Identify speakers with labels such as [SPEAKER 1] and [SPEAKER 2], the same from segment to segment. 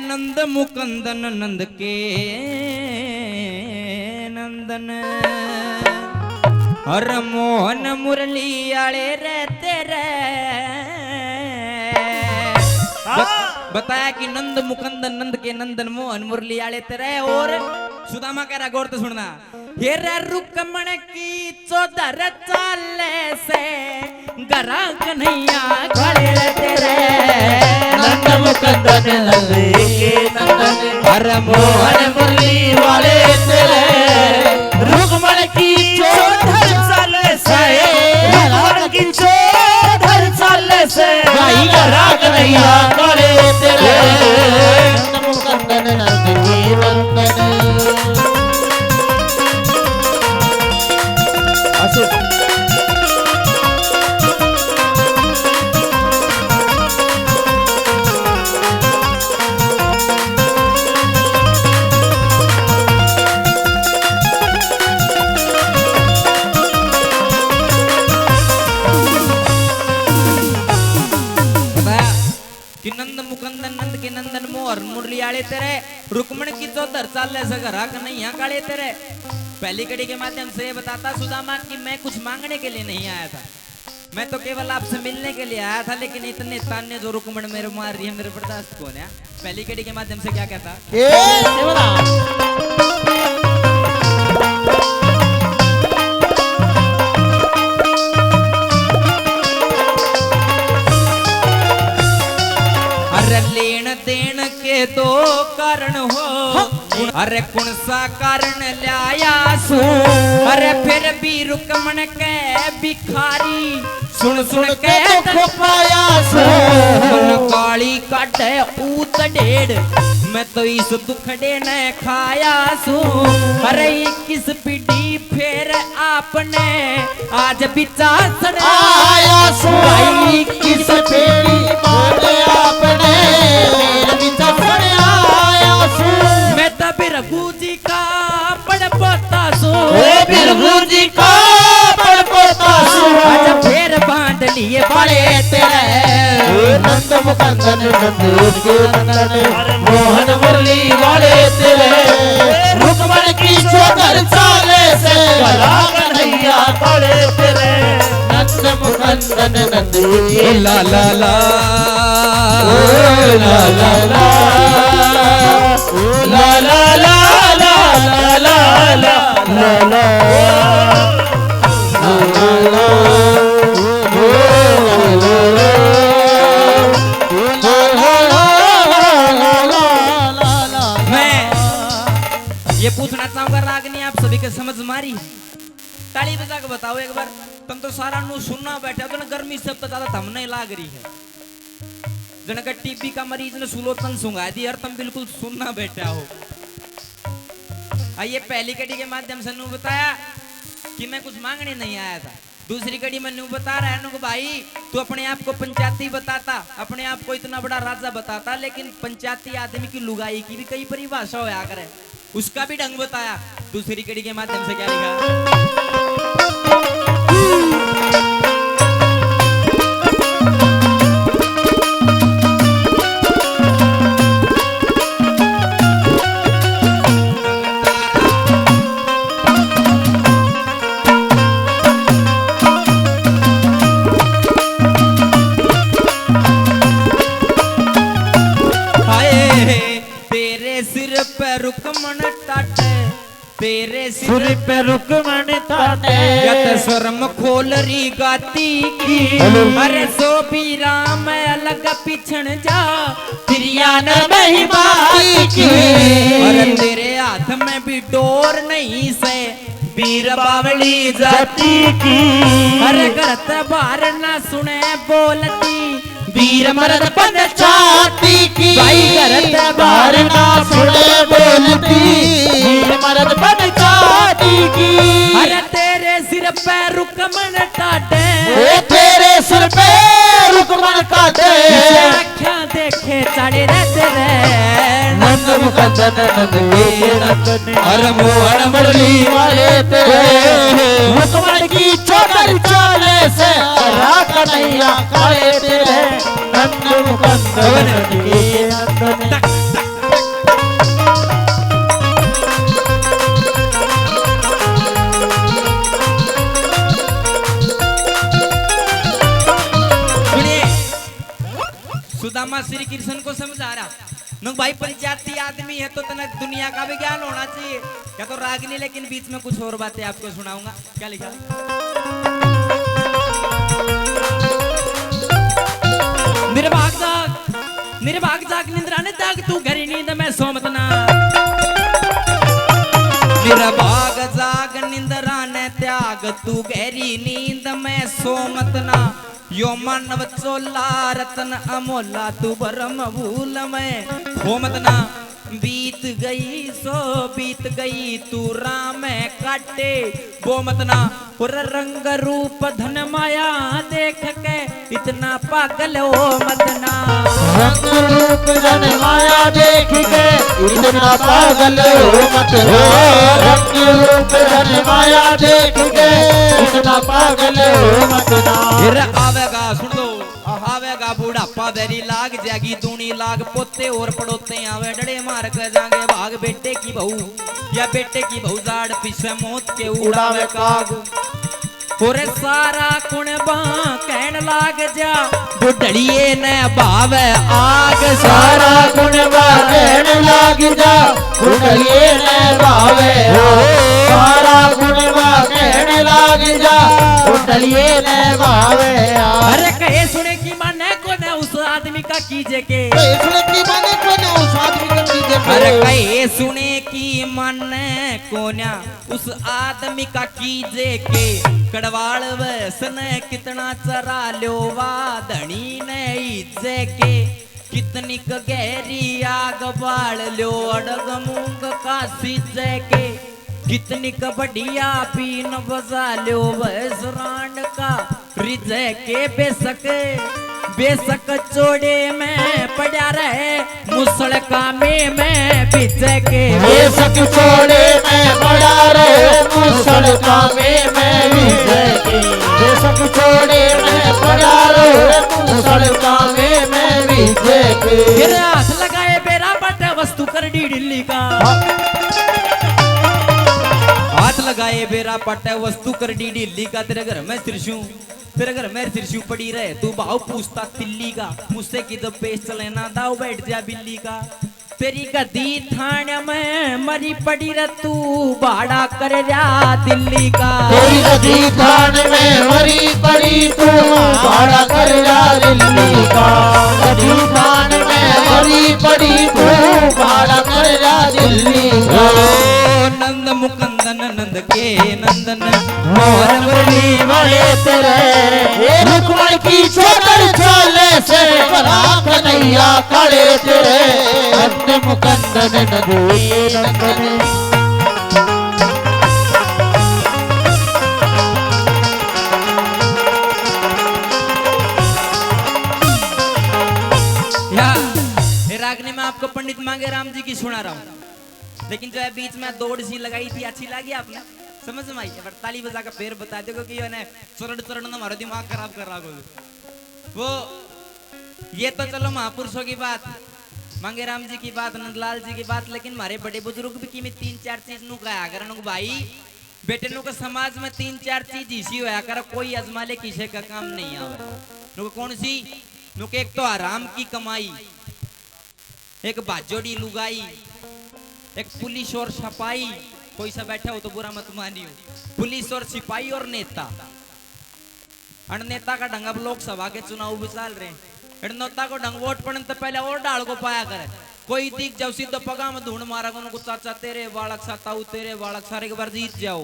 [SPEAKER 1] नंद मुकंदन नंद के नंदन हर मोहन मुरली आले रहते रे। बताया कि नंद मुकंदन नंद के नंदन मोहन मुरली आले तेरे। और सुदामा कह रहा, गौर तो सुनना, हेरे रुकमण की चौधर चाले से गरा कन्हैया खड़े तेरे।
[SPEAKER 2] नंद मुकंदन नंद के नंदन हर मोहन मुरली वाले तेरे। रुकमण की चौधर चाले से रुकमण की चौधर चाले से गरा कन्हैया खड़े तेरे। नंद मुकंदन नंद के नंदन।
[SPEAKER 1] कि नंद मुकंदन नंद के नंदन मोहन मुरली आले तेरे। रुकमण की चौधर चाले से गरा कन्हैया काले तेरे। पहली कड़ी के माध्यम से ये बताता सुदामा कि मैं कुछ मांगने के लिए नहीं आया था, मैं तो केवल आपसे मिलने के लिए आया था। लेकिन इतने ताने जो रुकमण मेरे मार रही है, मेरे बर्दाश्त कौन है। पहली कड़ी के माध्यम से क्या कहता, अरे लेन देन के दो कारण हो, अरे कौन सा कारण लाया सू। अरे फिर भी रुकमण के भिखारी सुन सुन के दुख पाया सू। काली काटे ऊत डेढ़ मैं तो इस दुखड़े ने खाया सू। अरे किस पीढ़ी फिर आपने आज बिचार आया सू। किस पीढ़ी आपने मैं तो बिरगू जी का पड़पोता सू।
[SPEAKER 2] बिरगू जी का पड़पोता सू।
[SPEAKER 1] आज फिर बांध लिए बड़े तेरे।
[SPEAKER 2] नंद मुकंदन नंद के नंदन मोहन मुरली वाले तेरे। रुकमण की चौधर चाले से गरा कन्हैया खड़े तेरे। नंद मुकंदन नंद के
[SPEAKER 1] ला ला ला
[SPEAKER 2] ला ला ला ला ला ला ला ला ला ला
[SPEAKER 1] ये पूछना चाहूंगा, रागनी आप सभी के समझ मारी? ताली बजा के बताओ एक बार। तुम तो सारा नु सुनना बैठा तो ना, गर्मी से तो ज्यादा थम नहीं लाग रही है। जन का टीबी का मरीज ने सुलोचन सुंगा दी और तुम बिल्कुल सुनना बैठा हो। आइए पहली कड़ी के माध्यम से नु बताया कि मैं कुछ मांगने नहीं आया था। दूसरी कड़ी में नु बता रहा है नु भाई तू अपने आप को पंचायती बताता, अपने आप को इतना बड़ा राजा बताता, लेकिन पंचायती आदमी की लुगाई की भी कई परिभाषा होया करे, उसका भी ढंग बताया। दूसरी कड़ी के माध्यम से क्या लिखा, रुकमण टाटे तेरे सिर पे रुकमण टाटे। यत शर्म खोल री गाती की अरे सो भी राम अलग पिछण जा प्रिया न महिमा की। अरे तेरे हाथ में भी डोर नहीं से वीर बावली जाती की। अरे करत बार ना सुने बोलती वीर मर्द पंचायती की। भाई करत बार ना सुने बोलती
[SPEAKER 2] वीर मर्द पंचायती की।
[SPEAKER 1] अरे तेरे सिर पे रुकमण टाटे
[SPEAKER 2] तेरे सिर पे रुकमण काटे।
[SPEAKER 1] आँखियाँ देखे चढ़े रहते रे।
[SPEAKER 2] नंद मुकंदन नंद के नंदन हर मोहन मुरली वाले तेरे। रुकमण की चौधर चाले से गरा कन्हैया खड़े तेरे। नंद मुकंदन नंद के नंदन
[SPEAKER 1] बाबा श्री कृष्ण को समझा रहा नु भाई पंचायती आदमी है तो तना दुनिया का भी ज्ञान होना चाहिए क्या तो रागनी, लेकिन बीच में कुछ और बातें आपको सुनाऊंगा। क्या लिखा? निर्भाग जाग निंद्रा ने त्याग तू घरी नींद में सो मत ना। निर्भाग जाग निंद्रा ने त्याग तू गहरी नींद में सो मत ना। यो मानव चोला रतन अमोला तू भरम भूल में हो मत ना। बीत गई सो बीत गई तू राम काटे वो मत ना। और रंग रूप धन माया देख के इतना पागल हो मत ना।
[SPEAKER 2] रंग रूप धन माया देख के इतना पागल हो मत ना। रंग रूप धन माया देख के इतना पागल हो मत ना।
[SPEAKER 1] फिर आवेगा सुन लो, आवेगा बूढ़ापा बेरी लाग जाएगी दूनी लाग पोते और पड़ोते आवे डड़े मार कर जाएंगे भाग। बेटे की बहू या बेटे की बहू जाड़ पीछे मौत के उड़ावे काग। पूरे सारा कुणबा कहन लाग जा बुढ़ड़िए ने भाव आग।
[SPEAKER 2] सारा कुणबा कहन लाग जा बुढ़ड़िए ने भावे आग। सारा कुणबा कहन लाग जा बुढ़ड़िए ने भावे आग।
[SPEAKER 1] अरे कहे सुने की माने को न उस आदमी का कीजे के।
[SPEAKER 2] सुने की माने को न उस आदमी का कीजे के।
[SPEAKER 1] अरे कहे सुने की माने को न उस आदमी का कीजे के। कड़वाड़ वसन कितना चरा लो वा धनी ने इज्जे के। कितनी गहरी आग बाल लो अड़ग मूंग का सिजे के। कितनी बढ़िया पीन बजा लो वसरांड का रिजे के। बेशक चोड़े में पड़ा रहे मुसड़ कामे में बिजे के।
[SPEAKER 2] बेशक चोड़े में पड़ा रहे मुसड़ कामे में बिजे के। बेशक चोड़े में पड़ा रहे मुसड़ कामे में बिजे के।
[SPEAKER 1] फिर हाथ लगाए बेरा बटे वस्तु कर डी दिल्ली का। हाथ लगाए बेरा पटे वस्तु कर डी दिल्ली का। तेरे घर में त्रिशू तेरे घर में त्रिशू पड़ी रहे तू भाव पूछता तिल्ली का। मुझसे की जब पेश चले ना दाव बैठ जा बिल्ली का। तेरी गदी थाने में मरी पड़ी रे तू भाड़ा कर जा दिल्ली का।
[SPEAKER 2] तेरी गदी थाने में मरी पड़ी तू भाड़ा कर जा दिल्ली का। गदी थाने में मरी पड़ी तू भाड़ा कर जा दिल्ली का।
[SPEAKER 1] नंद मुकंदन नंद के नंदन
[SPEAKER 2] मोहन मुरली वाले तेरे रुक्मण की छोकर चाले से बड़ा कन्हैया काले तेरे। नंद मुकंदन नंदे नंदन।
[SPEAKER 1] रागनी में आपको पंडित मांगे राम जी की सुना रहा हूँ, लेकिन जो है बीच में दौड़ सी लगाई थी अच्छी लगी आपने समझ में आई। ताली बजा का पेड़ बता दो क्योंकि चरण चरण हमारा दिमाग खराब कर रहा वो। ये तो चलो महापुरुषों की बात, मांगे राम जी की बात, नंदलाल जी की बात, लेकिन हमारे बड़े बुजुर्ग भी कीमत 3-4 चीज नु कहा कर भाई। बेटे नु को समाज में 3-4 चीज इसी होया कर कोई अजमाले किसी का काम नहीं आवे। नु कौन सी? नु के एक तो आराम की कमाई, एक बाजोड़ी लुगाई, एक पुलिस और सिपाही। कोई सा बैठा हो तो बुरा मत मानियो। पुलिस और सिपाही और नेता। नेता का ढंग अब लोकसभा के चुनाव भी चल रहे। नेता को ढंग वोट पड़ने तो पहले और डाल को पाया करे। कोई दिख जाओ सीधो पगा में ढूंढ मारा को चाचा तेरे बालक साताऊ तेरे बालक सारे के बार जीत जाओ।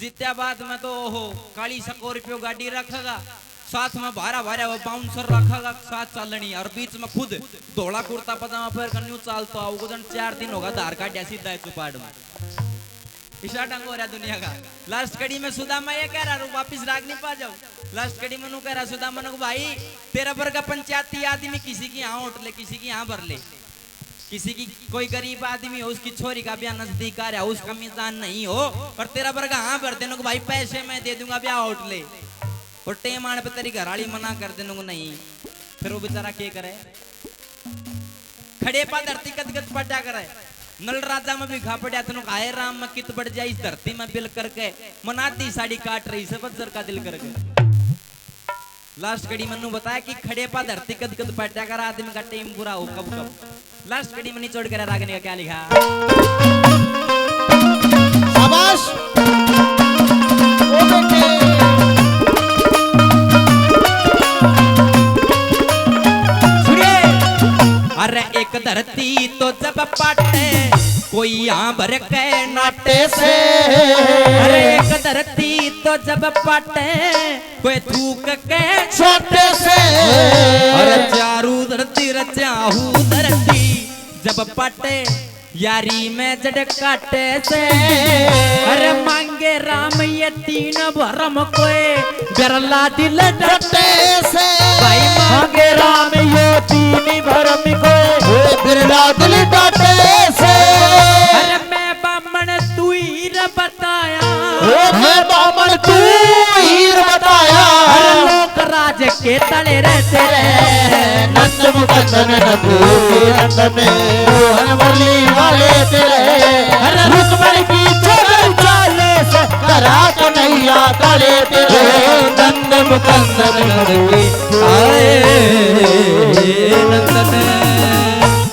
[SPEAKER 1] जीत्या बाद में तो हो काली स्कॉर्पियो गाड़ी रखेगा, साथ में भारा भारा वो बाउंसर रखेगा साथ चलनी, और बीच में खुद धोला कुर्ता पजामा पहन कर न्यू चालतो आओ। 4 दिन होगा धार का सीधा है चुपाड़ में। इसा ढंग हो रहा दुनिया का। लास्ट कड़ी में सुदामा ये कह रहा हूँ वापिस राग नहीं पा जाओ। लास्ट कड़ी में कह रहा सुदामा को भाई तेरा पर का पंचायती आदमी किसी की यहाँ उठ ले किसी की यहाँ भर ले। किसी की कोई गरीब आदमी हो उसकी छोरी का ब्याह नजदीक आ रहा उसका मीजान नहीं हो और तेरा पर का हाँ भर देने को भाई पैसे मैं दे दूंगा ब्याह उठ ले। और टेम आने पे तेरी घराली मना कर देने को नहीं, फिर वो बेचारा क्या करे? खड़े पा धरती गदगद पटा करे। नल राजा में भी खा पड़ा तेनों आए राम में कित बढ़ जाए इस धरती में बिल करके मनाती साड़ी काट रही से बज्जर का दिल करके। लास्ट कड़ी मनु बताया कि खड़े पा धरती कद कद पटा कर आदमी का टेम बुरा हो कब कब। लास्ट कड़ी मनी छोड़ कर रागने का क्या लिखा?
[SPEAKER 2] शाबाश ओ बेटे
[SPEAKER 1] सुनिए। अरे एक धरती तो जब पाटे कोई यहाँ भर के नाटे से। अरे एक धरती तो जब पाटे कोई थूक के
[SPEAKER 2] छोटे से।
[SPEAKER 1] अरे चारू धरती रचाहू धरती जब पाटे यारी में जड़ काटे से। अरे मांगे राम ये तीन भरम कोई बिरला दिल डटे से।
[SPEAKER 2] भाई मांगे राम ये तीन भरम कोई बिरला दिल डटे से।
[SPEAKER 1] अरे मैं बामण तू हीर बताया।
[SPEAKER 2] मैं बामण तू हीर बताया।
[SPEAKER 1] अरे लोक राज के तले रहते रहे।
[SPEAKER 2] नंद मुकंदन नंदू के नंदन मोहन मुरली वाले तेरे। रुक्मणी की चोर चाले से करा कन्हैया काले तेरे। नंद मुकंदन नंदू आए